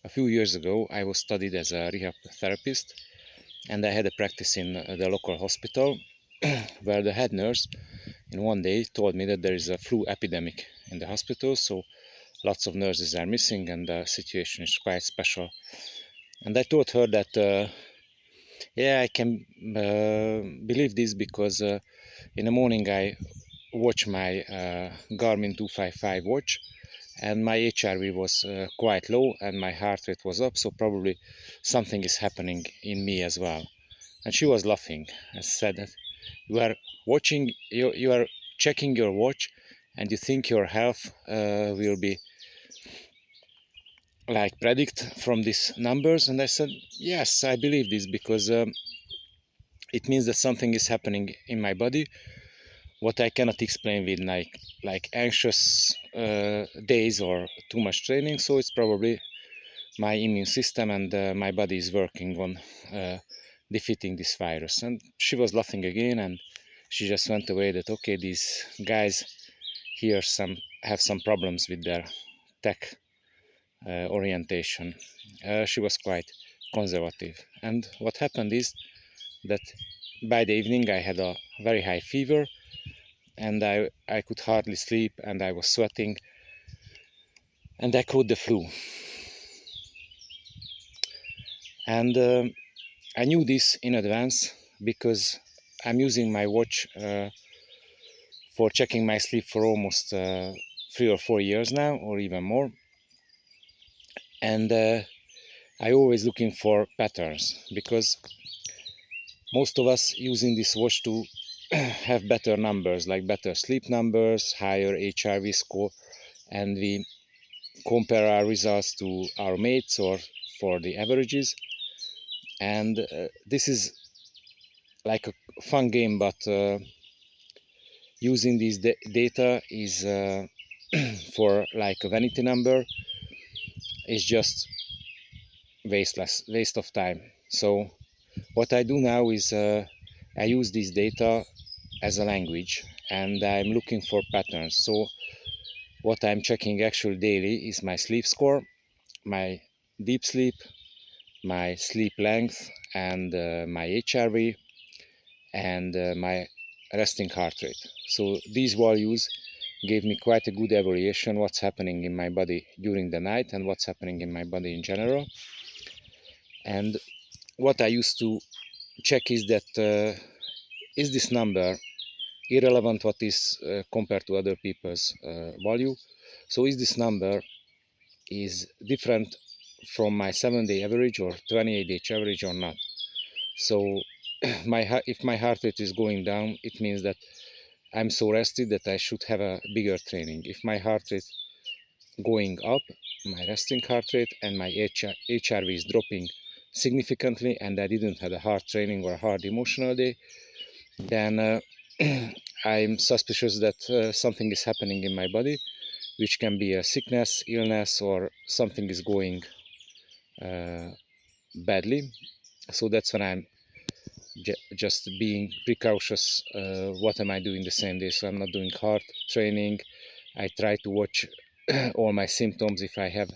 A few years ago, I was studied as a rehab therapist, and I had a practice in the local hospital where the head nurse in one day told me that there is a flu epidemic in the hospital, so lots of nurses are missing and the situation is quite special. And I told her that, yeah, I can believe this because in the morning I watch my Garmin 255 watch, and my HRV was quite low and my heart rate was up, so probably something is happening in me as well. And she was laughing and said that you are watching, you are checking your watch and you think your health will be like predict from these numbers. And I said, yes, I believe this because it means that something is happening in my body what I cannot explain with like anxious days or too much training. So it's probably my immune system and my body is working on defeating this virus. And she was laughing again, and she just went away that okay, these guys here have some problems with their tech orientation. She was quite conservative, and what happened is that by the evening I had a very high fever and I could hardly sleep and I was sweating and I caught the flu. And I knew this in advance because I'm using my watch for checking my sleep for almost 3 or 4 years now, or even more. And I always looking for patterns because most of us using this watch to have better numbers, like better sleep numbers, higher HRV score, and we compare our results to our mates or for the averages. And this is like a fun game, but using this data is for like a vanity number is just waste of time. So what I do now is I use this data as a language and I'm looking for patterns. So what I'm checking actually daily is my sleep score, my deep sleep, my sleep length, and my HRV, and my resting heart rate. So these values gave me quite a good evaluation what's happening in my body during the night and what's happening in my body in general. And what I used to check is that is this number irrelevant what is compared to other people's value. So is this number is different from my 7-day average or 28-day average or not. So if my heart rate is going down, it means that I'm so rested that I should have a bigger training. If my heart rate going up, my resting heart rate, and my HRV is dropping significantly and I didn't have a hard training or a hard emotional day, then I'm suspicious that something is happening in my body, which can be a sickness, illness, or something is going badly. So that's when I'm just being precautious. What am I doing the same day? So I'm not doing hard training. I try to watch all my symptoms if I have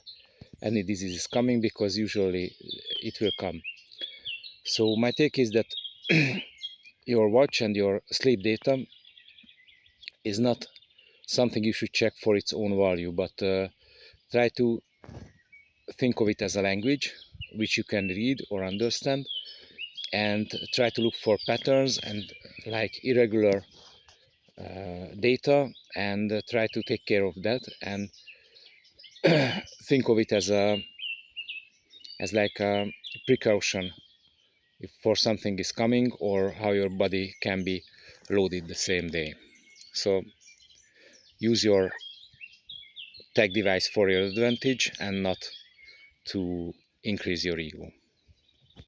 any diseases coming, because usually it will come. So my take is that your watch and your sleep data is not something you should check for its own value, but try to think of it as a language which you can read or understand, and try to look for patterns and like irregular data, and try to take care of that, and think of it as like a precaution if for something is coming, or how your body can be loaded the same day. So use your tech device for your advantage and not to increase your ego.